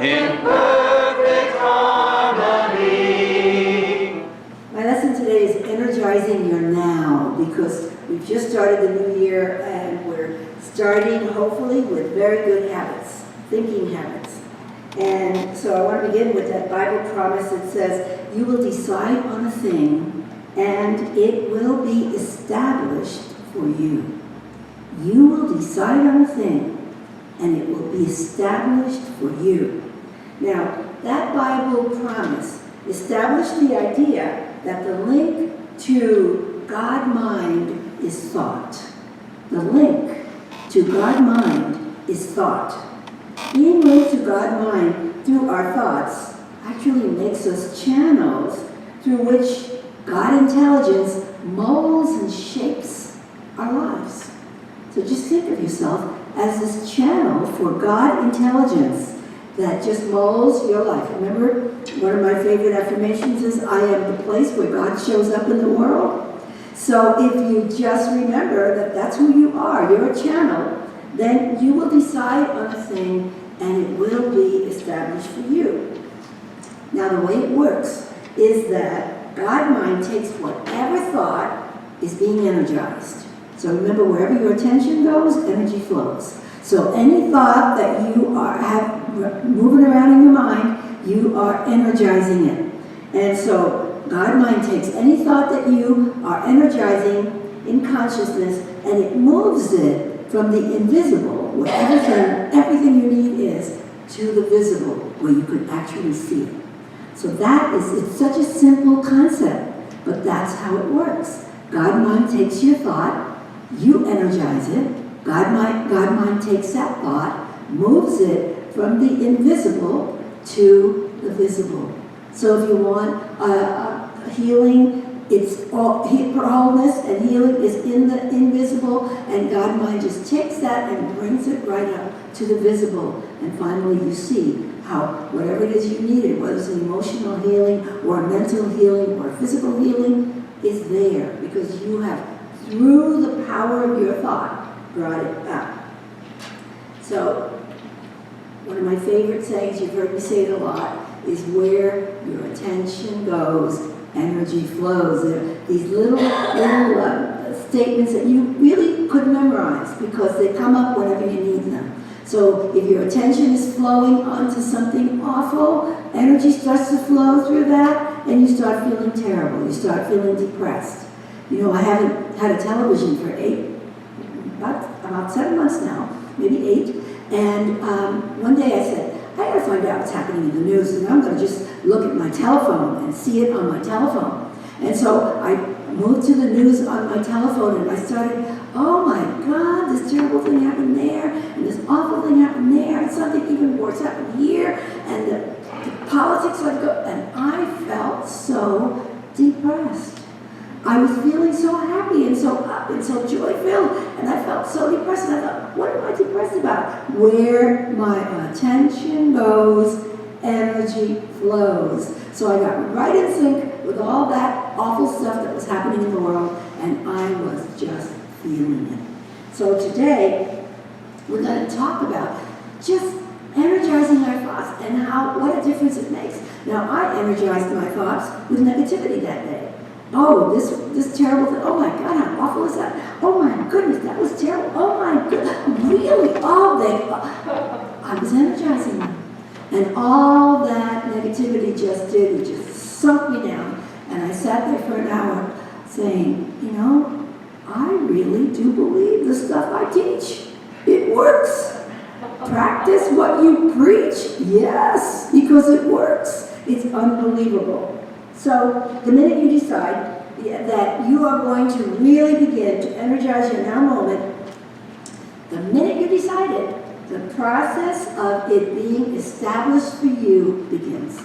in perfect harmony. My lesson today is Energizing Your Now, because we've just started the new year and we're starting hopefully with very good habits, thinking habits. And so I want to begin with that Bible promise that says, you will decide on a thing and it will be established for you. You will decide on a thing and it will be established for you. Now, that Bible promise established the idea that the link to God-mind is thought. The link to God-mind is thought. Being linked to God-mind through our thoughts actually makes us channels through which God intelligence molds and shapes our lives. So just think of yourself as this channel for God intelligence that just molds your life. Remember, one of my favorite affirmations is, I am the place where God shows up in the world. So if you just remember that that's who you are, you're a channel, then you will decide on a thing and it will be established for you. Now the way it works is that God-mind takes whatever thought is being energized. So remember, wherever your attention goes, energy flows. So any thought that you have moving around in your mind, you are energizing it. And so God-mind takes any thought that you are energizing in consciousness and it moves it from the invisible, where everything you need is, to the visible, where you could actually see it. So it's such a simple concept, but that's how it works. God-mind takes your thought, you energize it. God-mind takes that thought, moves it from the invisible to the visible. So if you want healing, it's all wholeness and healing is in the invisible, and God-mind just takes that and brings it right up to the visible. And finally you see how whatever it is you needed, whether it's an emotional healing or a mental healing or a physical healing, is there because you have, through the power of your thought, brought it up. So, one of my favorite sayings, you've heard me say it a lot, is where your attention goes, energy flows. There are these little statements that you really could memorize because they come up whenever you need them. So if your attention is flowing onto something awful, energy starts to flow through that and you start feeling terrible. You start feeling depressed. You know, I haven't had a television for about 7 months now, maybe 8. And one day I said, I gotta find out what's happening in the news, and I'm gonna just look at my telephone and see it on my telephone. And so I moved to the news on my telephone and I started, oh my God, this terrible thing happened there, and this awful thing happened there, and something even worse happened here, and the politics let go, and I felt so depressed. I was feeling so happy and so up and so joy-filled, and I felt so depressed, and I thought, what am I depressed about? Where my attention goes, energy flows. So I got right in sync with all that awful stuff that was happening in the world, and I was just feeling it. So today, we're going to talk about just energizing our thoughts and what a difference it makes. Now, I energized my thoughts with negativity that day. Oh, this terrible thing. Oh my God, how awful is that? Oh my goodness, that was terrible. Oh my goodness, really? Oh, I was energizing them. And all that negativity just did, it just sunk me down. And I sat there for an hour saying, you know, I really do believe the stuff I teach. It works. Practice what you preach. Yes, because it works. It's unbelievable. So the minute you decide that you are going to really begin to energize your now moment, the minute you decide it, the process of it being established for you begins.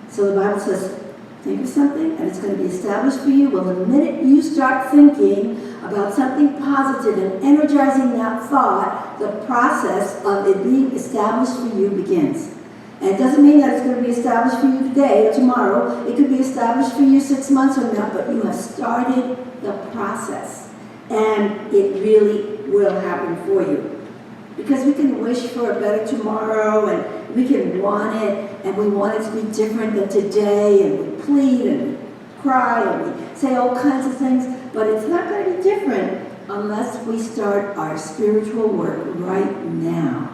So the Bible says, think of something and it's going to be established for you. Well, the minute you start thinking about something positive and energizing that thought, the process of it being established for you begins. And it doesn't mean that it's going to be established for you today or tomorrow. It could be established for you 6 months from now, but you have started the process. And it really will happen for you. Because we can wish for a better tomorrow and we can want it, and we want it to be different than today, and we plead and we cry and we say all kinds of things, but it's not going to be different unless we start our spiritual work right now,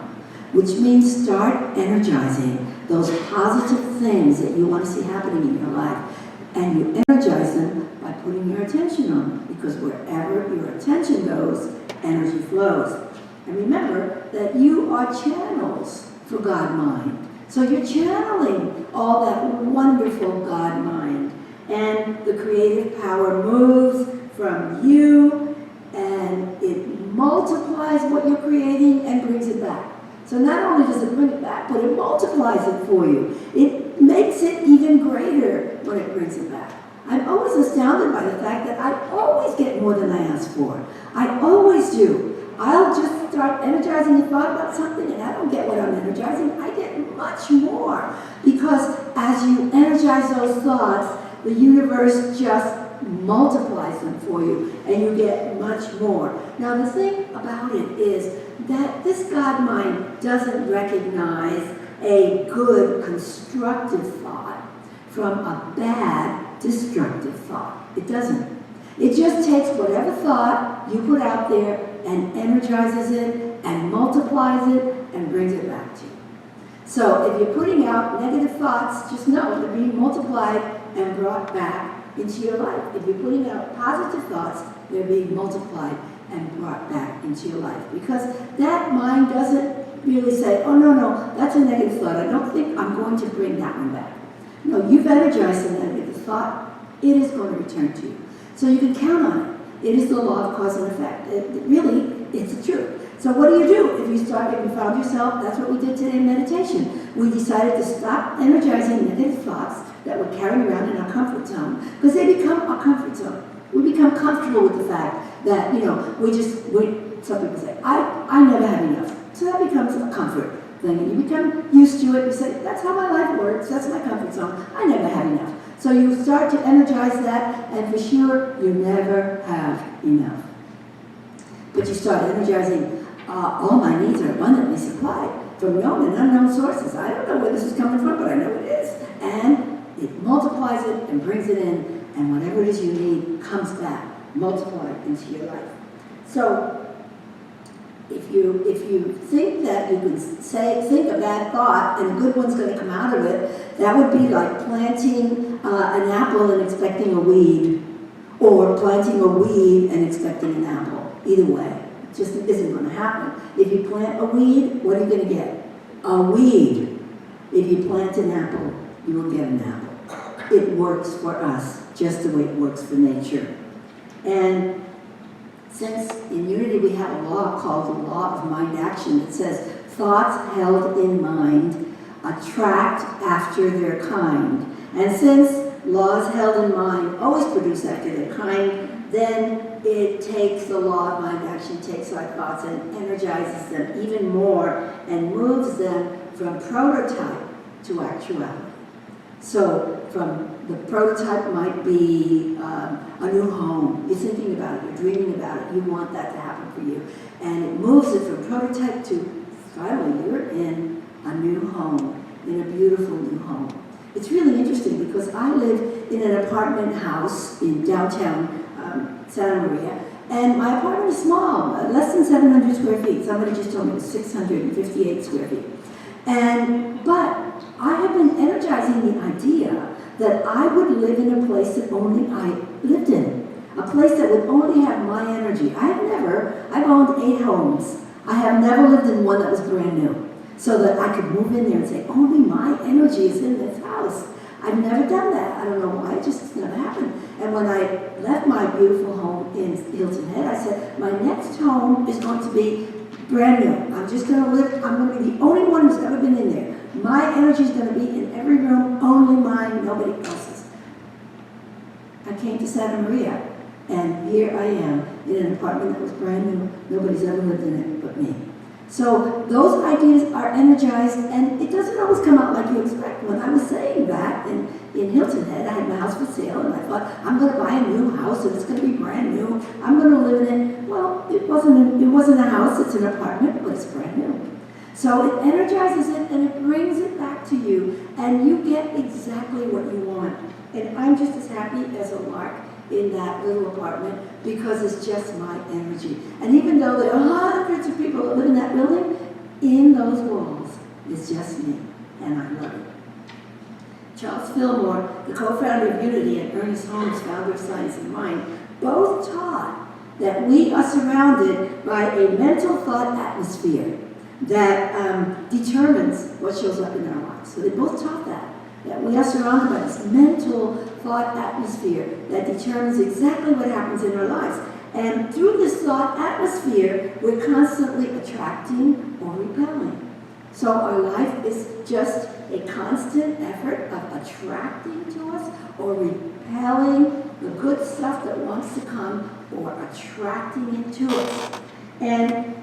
which means start energizing those positive things that you want to see happening in your life. And you energize them by putting your attention on them, because wherever your attention goes, energy flows. And remember that you are channels for God mind. So you're channeling all that wonderful God mind. And the creative power moves from you, and it multiplies what you're creating and brings it back. So not only does it bring it back, but it multiplies it for you. It makes it even greater when it brings it back. I'm always astounded by the fact that I always get more than I ask for. I always do. I'll just start energizing a thought about something, and I don't get what I'm energizing. I get much more. Because as you energize those thoughts, the universe just multiplies them for you, and you get much more. Now, the thing about it is that this God mind doesn't recognize a good, constructive thought from a bad, destructive thought. It doesn't. It just takes whatever thought you put out there and energizes it and multiplies it and brings it back to you. So if you're putting out negative thoughts, just know they're being multiplied and brought back into your life. If you're putting out positive thoughts, they're being multiplied and brought back into your life. Because that mind doesn't really say, oh, no, that's a negative thought. I don't think I'm going to bring that one back. No, you've energized a negative thought. It is going to return to you. So you can count on it. It is the law of cause and effect. Really, it's the truth. So what do? If you found yourself, that's what we did today in meditation. We decided to stop energizing negative thoughts that we're carrying around in our comfort zone, because they become our comfort zone. We become comfortable with the fact that, some people say, I never have enough. So that becomes a comfort thing, and you become used to it. You say, that's how my life works, that's my comfort zone. I never have enough. So you start to energize that, and for sure, you never have enough. But you start energizing, all my needs are abundantly supplied from known and unknown sources. I don't know where this is coming from, but I know it is. And it multiplies it and brings it in, and whatever it is you need comes back, multiplied into your life. So if you think that you can think a bad thought and a good one's going to come out of it, that would be like planting an apple and expecting a weed, or planting a weed and expecting an apple. Either way, it just isn't going to happen. If you plant a weed, what are you going to get? A weed. If you plant an apple, you will get an apple. It works for us just the way it works for nature. And since in Unity we have a law called the law of mind action that says thoughts held in mind attract after their kind. And since laws held in mind always produce after their kind, then it takes the law of mind action, takes our thoughts and energizes them even more and moves them from prototype to actuality. So from the prototype might be a new home. You're thinking about it, you're dreaming about it, you want that to happen for you. And it moves it from prototype to finally you're in a new home, in a beautiful new home. It's really interesting because I live in an apartment house in downtown Santa Maria, and my apartment is small, less than 700 square feet. Somebody just told me it was 658 square feet. But I have been energizing the idea that I would live in a place that only I lived in. A place that would only have my energy. I've owned 8 homes. I have never lived in one that was brand new. So that I could move in there and say, only my energy is in this house. I've never done that. I don't know why, it just never happened. And when I left my beautiful home in Hilton Head, I said, my next home is going to be brand new. I'm going to be the only one who's ever been in there. My energy is going to be in every room, only mine, nobody else's. I came to Santa Maria, and here I am in an apartment that was brand new. Nobody's ever lived in it but me. So those ideas are energized, and it doesn't always come out like you expect. When I was saying that in Hilton Head, I had my house for sale, and I thought, I'm going to buy a new house, and it's going to be brand new. I'm going to live in it. Well, it wasn't a house, it's an apartment, but it's brand new. So it energizes it, and it brings to you, and you get exactly what you want. And I'm just as happy as a lark in that little apartment because it's just my energy. And even though there are hundreds of people that live in that building, in those walls is just me, and I love it. Charles Fillmore, the co-founder of Unity, and Ernest Holmes, founder of Science of Mind, both taught that we are surrounded by a mental thought atmosphere that determines what shows up in our lives. So they both taught that we are surrounded by this mental thought atmosphere that determines exactly what happens in our lives. And through this thought atmosphere, we're constantly attracting or repelling. So our life is just a constant effort of attracting to us or repelling the good stuff that wants to come or attracting it to us. And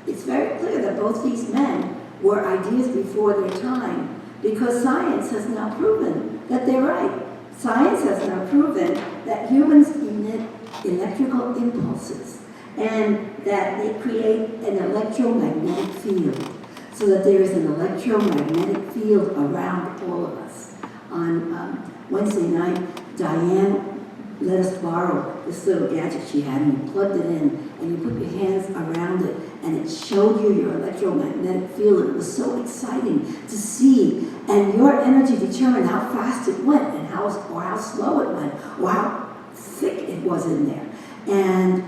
it's very clear that both these men were ideas before their time because science has now proven that they're right. Science has now proven that humans emit electrical impulses and that they create an electromagnetic field, so that there is an electromagnetic field around all of us. On Wednesday night, Diane let us borrow this little gadget she had, and you plugged it in, and you put your hands around it, and it showed you your electromagnetic field, and it was so exciting to see. And your energy determined how fast it went, and how slow it went, or how thick it was in there. And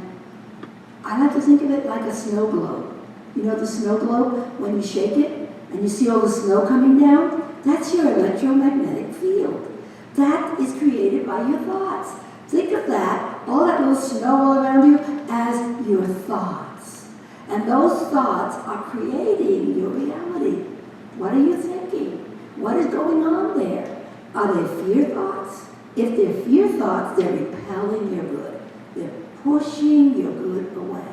I like to think of it like a snow globe. You know the snow globe, when you shake it, and you see all the snow coming down? That's your electromagnetic field. That is created by your thoughts. Think of that, all that little snow all around you, as your thoughts. And those thoughts are creating your reality. What are you thinking? What is going on there? Are they fear thoughts? If they're fear thoughts, they're repelling your good. They're pushing your good away.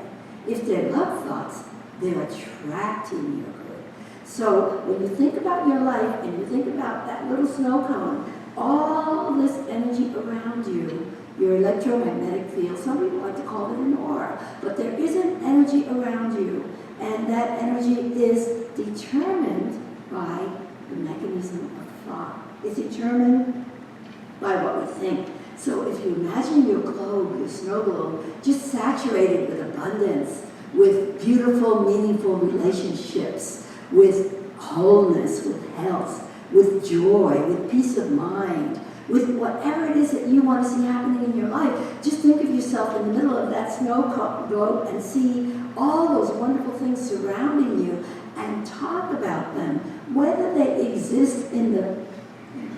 If they're love thoughts, they're attracting your good. So when you think about your life and you think about that little snow cone, all this energy around you, your electromagnetic field, some people like to call it an aura, but there is an energy around you, and that energy is determined by the mechanism of thought. It's determined by what we think. So if you imagine your globe, your snow globe, just saturated with abundance, with beautiful, meaningful relationships, with wholeness, with health, with joy, with peace of mind, with whatever it is that you want to see happening in your life, just think of yourself in the middle of that snow globe and see all those wonderful things surrounding you and talk about them, whether they exist in the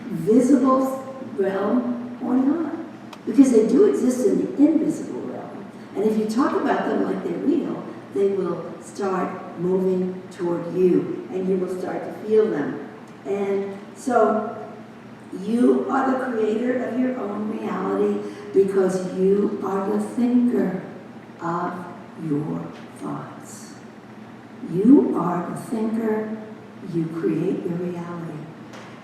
visible realm or not. Because they do exist in the invisible realm. And if you talk about them like they're real, they will start moving toward you, and you will start to feel them. And so you are the creator of your own reality because you are the thinker of your thoughts. You are the thinker, you create your reality.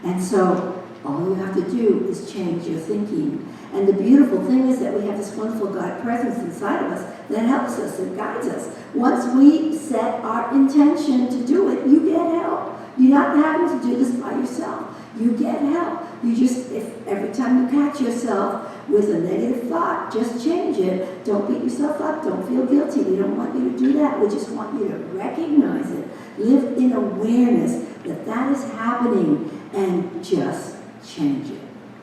And so all you have to do is change your thinking. And the beautiful thing is that we have this wonderful God presence inside of us that helps us and guides us. Once we set our intention to do it, you get help. You're not having to do this by yourself. You get help. You just, if every time you catch yourself with a negative thought, just change it. Don't beat yourself up. Don't feel guilty. We don't want you to do that. We just want you to recognize it. Live in awareness that that is happening and just change it.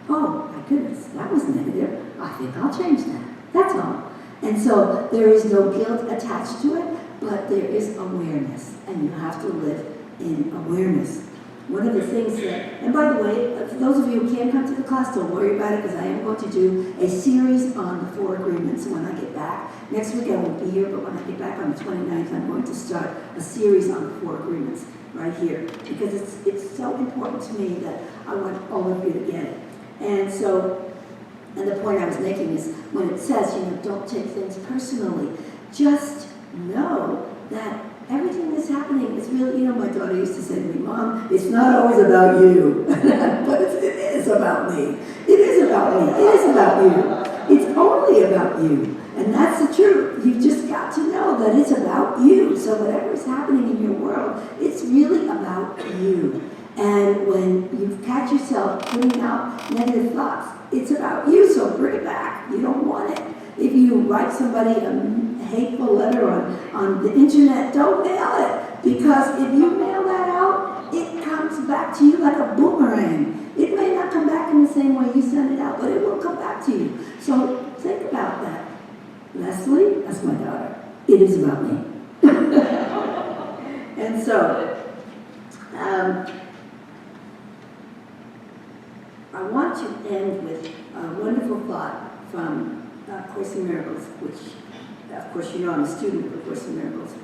Oh, my goodness, that was negative. I think I'll change that. That's all. And so there is no guilt attached to it, but there is awareness, and you have to live in awareness. One of the things that, and by the way, for those of you who can't come to the class, don't worry about it, because I am going to do a series on the 4 agreements when I get back. Next week I won't be here, but when I get back on the 29th, I'm going to start a series on the 4 agreements right here, because it's so important to me that I want all of you to get it. And so, and the point I was making is when it says, don't take things personally, just know that everything that's happening is really, my daughter used to say to me, Mom, it's not always about you, but it is about me. It is about me. It is about you. It's only about you. And that's the truth. You've just got to know that it's about you. So whatever is happening in your world, it's really about you. And when you catch yourself putting out negative thoughts, it's about you, so bring it back. You don't want it. If you write somebody a hateful letter on the internet, don't mail it. Because if you mail that out, it comes back to you like a boomerang. It may not come back in the same way you send it out, but it will come back to you. So think about that. Leslie, that's my daughter. It is about me. And so, I want to end with a wonderful thought from Course in Miracles, which, of course, you know I'm a student of Course in Miracles.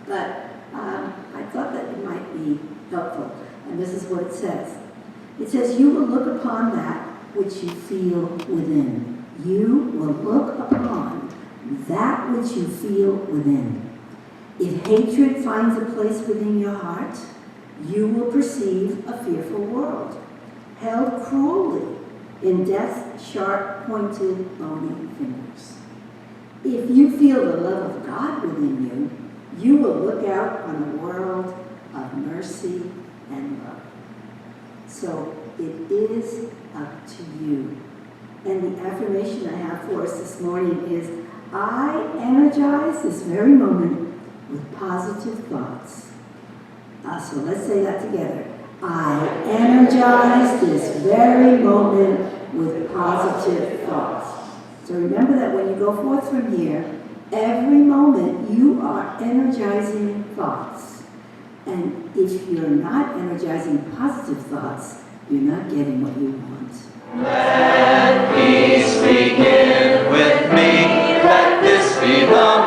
But I thought that it might be helpful, and this is what it says. It says, you will look upon that which you feel within. You will look upon that which you feel within. If hatred finds a place within your heart, you will perceive a fearful world, held cruelly in death's sharp, pointed, bony fingers. If you feel the love of God within you, you will look out on a world of mercy and love. So it is up to you. And the affirmation I have for us this morning is, I energize this very moment with positive thoughts. So let's say that together. I energize this very moment with positive thoughts. So remember that when you go forth from here, every moment you are energizing thoughts. And if you're not energizing positive thoughts, you're not getting what you want. Let peace begin with me. Let this be the